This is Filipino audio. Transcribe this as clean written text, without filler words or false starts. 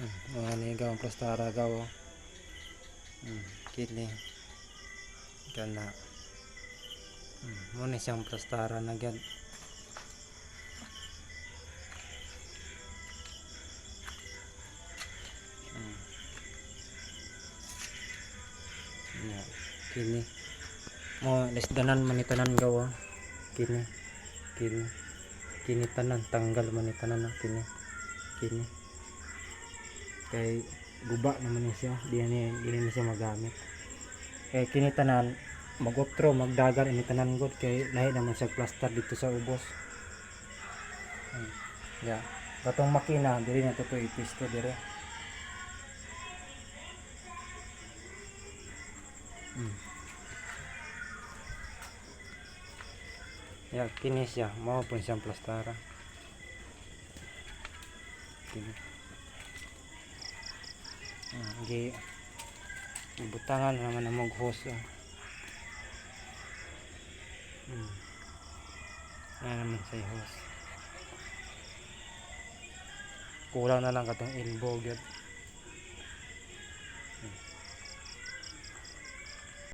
Mga nigaw ang plastara gaw. Kini kana muna siyang plastara na gyud. Kini mo lesdanan manitanan gawa. Kini tanan tanggal manitanan kini kay guba naman siya, di siya magamit. Kay kini tanan mag-optro magdagan ini tanan gud kay lahi naman sa plaster dito sa ubos. Katong makina diri na to ipisto dire. Kini siya mao pun siyang plastara. Ibutangan naman ang hose. Yan naman sa hose. Kulang na lang katong elbow gyud.